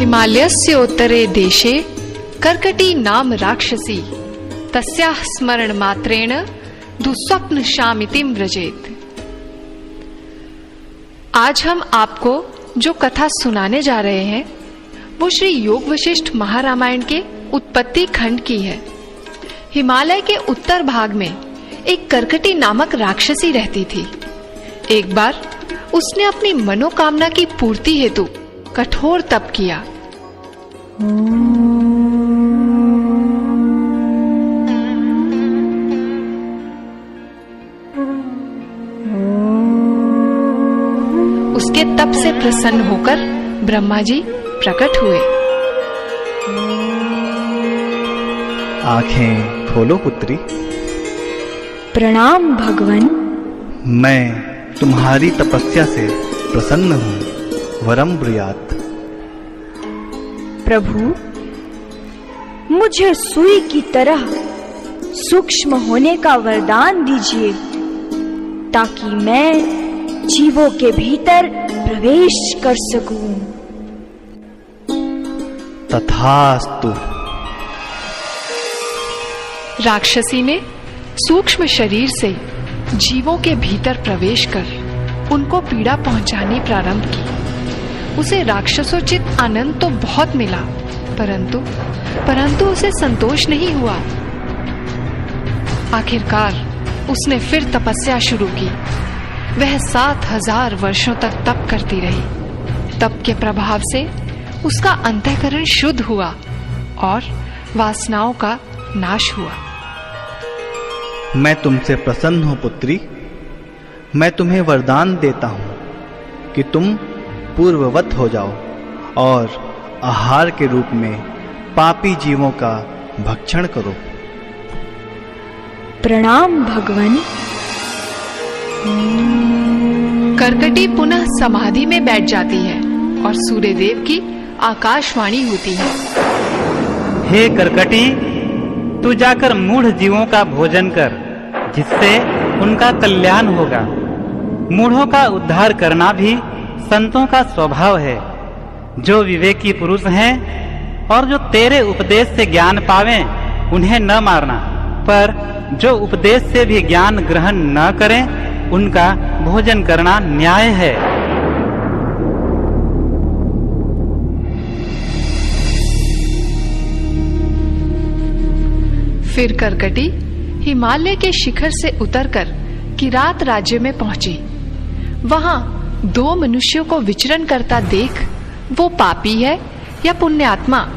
हिमालयस्य उत्तरे देशे कर्कटी नाम राक्षसी तस्याः स्मरण मात्रेण दुःस्वप्न शामितिं व्रजेत। आज हम आपको जो कथा सुनाने जा रहे हैं वो श्री योग वशिष्ठ महारामायण के उत्पत्ति खंड की है। हिमालय के उत्तर भाग में एक कर्कटी नामक राक्षसी रहती थी। एक बार उसने अपनी मनोकामना की पूर्ति हेतु कठोर तप किया। उसके तप से प्रसन्न होकर ब्रह्मा जी प्रकट हुए। आंखें खोलो पुत्री। प्रणाम भगवान। मैं तुम्हारी तपस्या से प्रसन्न हूँ, वरम ब्रूयात। प्रभु, मुझे सुई की तरह सूक्ष्म होने का वरदान दीजिए ताकि मैं जीवों के भीतर प्रवेश कर सकूं। तथास्तु। राक्षसी ने सूक्ष्म शरीर से जीवों के भीतर प्रवेश कर उनको पीड़ा पहुंचानी प्रारंभ की। उसे राक्षसोचित आनंद तो बहुत मिला, परंतु उसे संतोष नहीं हुआ। आखिरकार उसने फिर तपस्या शुरू की। वह 7000 वर्षों तक तप करती रही। तप के प्रभाव से उसका अंतःकरण शुद्ध हुआ और वासनाओं का नाश हुआ। मैं तुमसे प्रसन्न हूँ पुत्री। मैं तुम्हें वरदान देता हूँ कि तुम पूर्ववत हो जाओ और आहार के रूप में पापी जीवों का भक्षण करो। प्रणाम भगवान। कर्कटी पुनः समाधि में बैठ जाती है और सूर्यदेव की आकाशवाणी होती है। हे कर्कटी, तू जाकर मूढ़ जीवों का भोजन कर, जिससे उनका कल्याण होगा। मूढ़ों का उद्धार करना भी संतों का स्वभाव है। जो विवेकी पुरुष हैं और जो तेरे उपदेश से ज्ञान पावें, उन्हें न मारना, पर जो उपदेश से भी ज्ञान ग्रहण न करें, उनका भोजन करना न्याय है। फिर कर्कटी हिमालय के शिखर से उतरकर किरात राज्य में पहुंची। वहां 2 मनुष्यों को विचरण करता देख वो पापी है या पुण्यात्मा,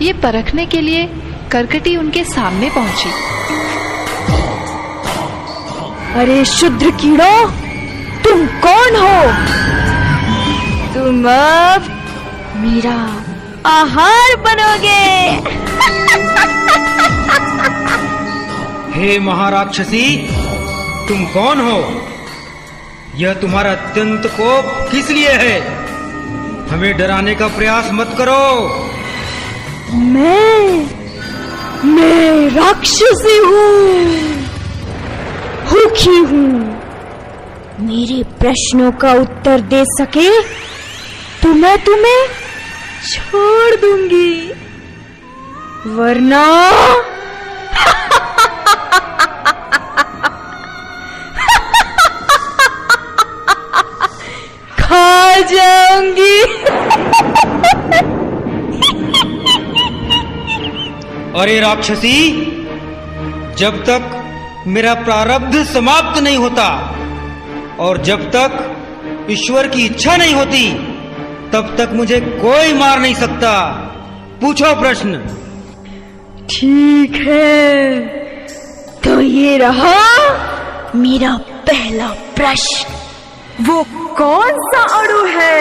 ये परखने के लिए कर्कटी उनके सामने पहुंची। अरे शूद्र कीड़ों, तुम कौन हो? तुम अब मेरा आहार बनोगे। हे महाराक्षसी, तुम कौन हो? यह तुम्हारा अत्यंत कोप किस लिए है? हमें डराने का प्रयास मत करो। मैं राक्षसी हूँ, भूखी हूँ। मेरे प्रश्नों का उत्तर दे सके तो मैं तुम्हें छोड़ दूंगी, वरना खा जाऊंगी। अरे राक्षसी, जब तक मेरा प्रारब्ध समाप्त नहीं होता और जब तक ईश्वर की इच्छा नहीं होती, तब तक मुझे कोई मार नहीं सकता। पूछो प्रश्न। ठीक है, तो ये रहा मेरा पहला प्रश्न। वो कौन सा अणु है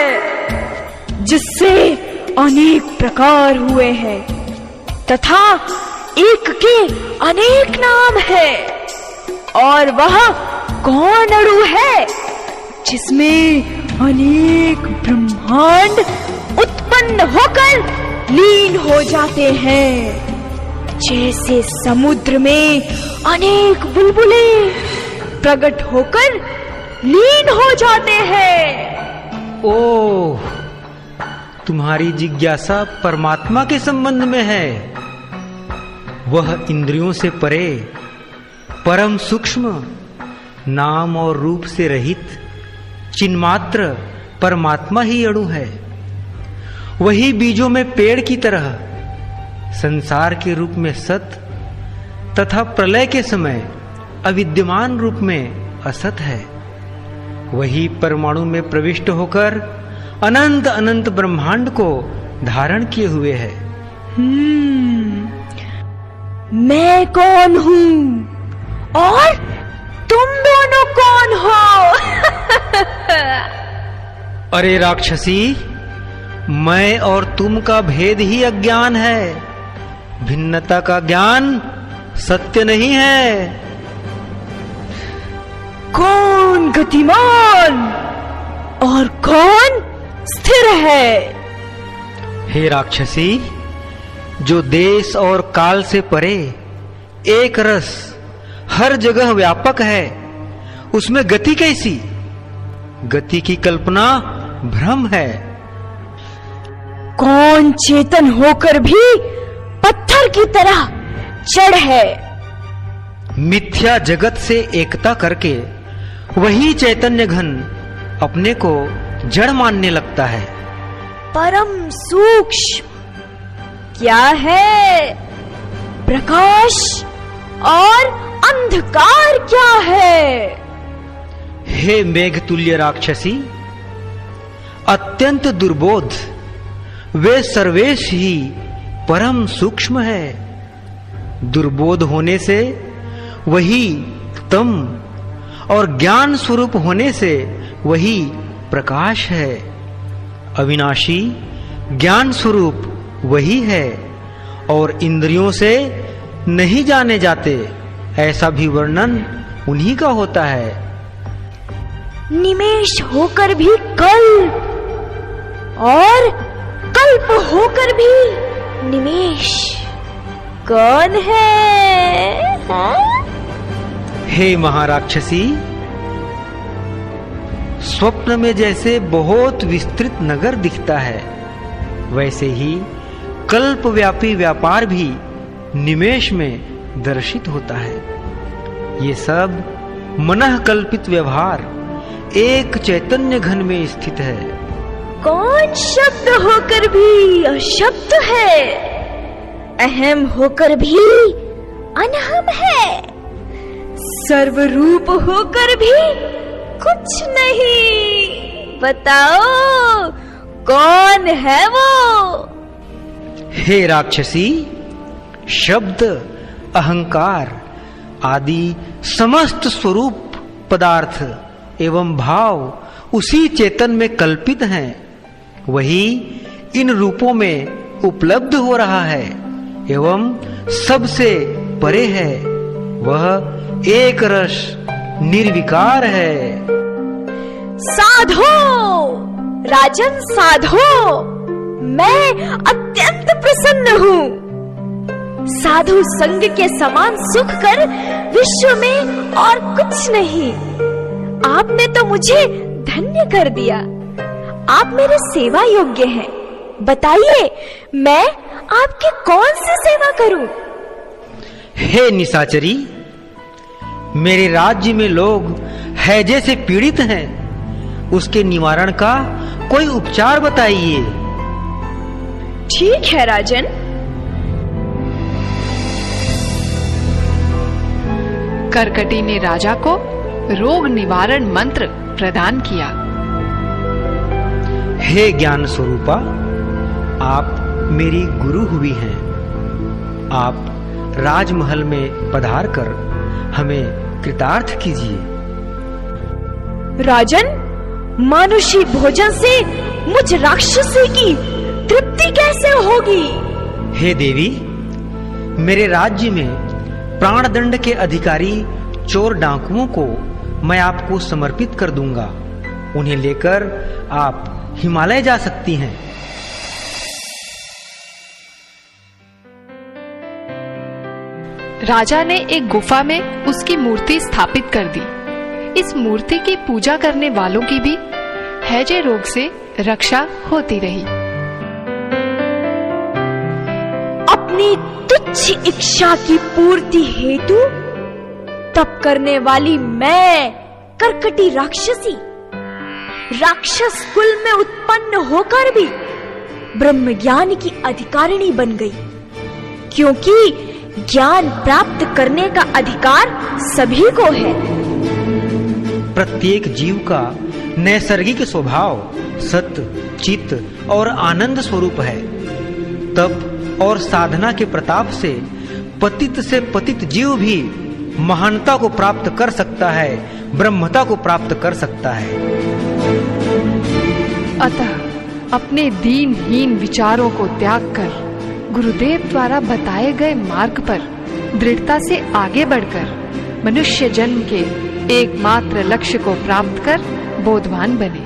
जिससे अनेक प्रकार हुए हैं तथा एक के अनेक नाम है? और वह कौन अणु है जिसमें अनेक ब्रह्मांड उत्पन्न होकर लीन हो जाते हैं? जैसे समुद्र में अनेक बुलबुले प्रकट होकर लीन हो जाते हैं। ओह, तुम्हारी जिज्ञासा परमात्मा के संबंध में है। वह इंद्रियों से परे, परम सूक्ष्म, नाम और रूप से रहित चिन्मात्र परमात्मा ही अणु है। वही बीजों में पेड़ की तरह संसार के रूप में सत तथा प्रलय के समय अविद्यमान रूप में असत है। वही परमाणु में प्रविष्ट होकर अनंत अनंत ब्रह्मांड को धारण किए हुए है। मैं कौन हूँ और तुम दोनों कौन हो? अरे राक्षसी, मैं और तुम का भेद ही अज्ञान है। भिन्नता का ज्ञान सत्य नहीं है। कौन गतिमान और कौन स्थिर है? हे राक्षसी, जो देश और काल से परे एक रस हर जगह व्यापक है, उसमें गति कैसी? गति की कल्पना भ्रम है। कौन चेतन होकर भी पत्थर की तरह जड़ है? मिथ्या जगत से एकता करके वही चैतन्य घन अपने को जड़ मानने लगता है। परम सूक्ष्म क्या है? प्रकाश और अंधकार क्या है? हे मेघतुल्य राक्षसी, अत्यंत दुर्बोध वे सर्वेश ही परम सूक्ष्म है। दुर्बोध होने से वही तम और ज्ञान स्वरूप होने से वही प्रकाश है। अविनाशी ज्ञान स्वरूप वही है और इंद्रियों से नहीं जाने जाते, ऐसा भी वर्णन उन्हीं का होता है। निमेष होकर भी कल्प और कल्प होकर भी निमेष कौन है? हे महाराक्षसी, स्वप्न में जैसे बहुत विस्तृत नगर दिखता है, वैसे ही कल्पव्यापी व्यापार भी निमेष में दर्शित होता है। ये सब मनः कल्पित व्यवहार एक चैतन्य घन में स्थित है। कौन शब्द होकर भी अशब्द है? अहम होकर भी अनहम है। सर्वरूप होकर भी कुछ नहीं। बताओ कौन है वो? हे राक्षसी, शब्द, अहंकार आदि समस्त स्वरूप पदार्थ एवं भाव उसी चेतन में कल्पित हैं। वही इन रूपों में उपलब्ध हो रहा है एवं सबसे परे है। वह एक रस निर्विकार है। साधो राजन, साधो, मैं अत्यंत प्रसन्न हूँ। साधु संग के समान सुख कर विश्व में और कुछ नहीं। आपने तो मुझे धन्य कर दिया। आप मेरे सेवा योग्य हैं। बताइए मैं आपकी कौन सी सेवा करूं? हे निशाचरी, मेरे राज्य में लोग हैजे से पीड़ित हैं। उसके निवारण का कोई उपचार बताइए। ठीक है राजन। करकटी ने राजा को रोग निवारण मंत्र प्रदान किया। हे ज्ञान स्वरूपा, आप मेरी गुरु हुई हैं। आप राजमहल में पधार कर हमें कृतार्थ कीजिए। राजन, मानुषी भोजन से मुझ राक्षसी की तृप्ति कैसे होगी? हे देवी, मेरे राज्य में प्राणदंड के अधिकारी चोर डाकुओं को मैं आपको समर्पित कर दूंगा। उन्हें लेकर आप हिमालय जा सकती हैं। राजा ने एक गुफा में उसकी मूर्ति स्थापित कर दी। इस मूर्ति की पूजा करने वालों की भी हैजे रोग से रक्षा होती रही। अपनी तुच्छ इच्छा की पूर्ति हेतु तप करने वाली मैं कर्कटी राक्षसी राक्षस कुल में उत्पन्न होकर भी ब्रह्म ज्ञान की अधिकारिणी बन गई, क्योंकि ज्ञान प्राप्त करने का अधिकार सभी को है। प्रत्येक जीव का नैसर्गिक स्वभाव सत्य, चित्त और आनंद स्वरूप है। तप और साधना के प्रताप से पतित जीव भी महानता को प्राप्त कर सकता है, ब्रह्मता को प्राप्त कर सकता है। अतः अपने दीनहीन विचारों को त्याग कर गुरुदेव द्वारा बताए गए मार्ग पर दृढ़ता से आगे बढ़कर मनुष्य जन्म के एकमात्र लक्ष्य को प्राप्त कर बोधवान बने।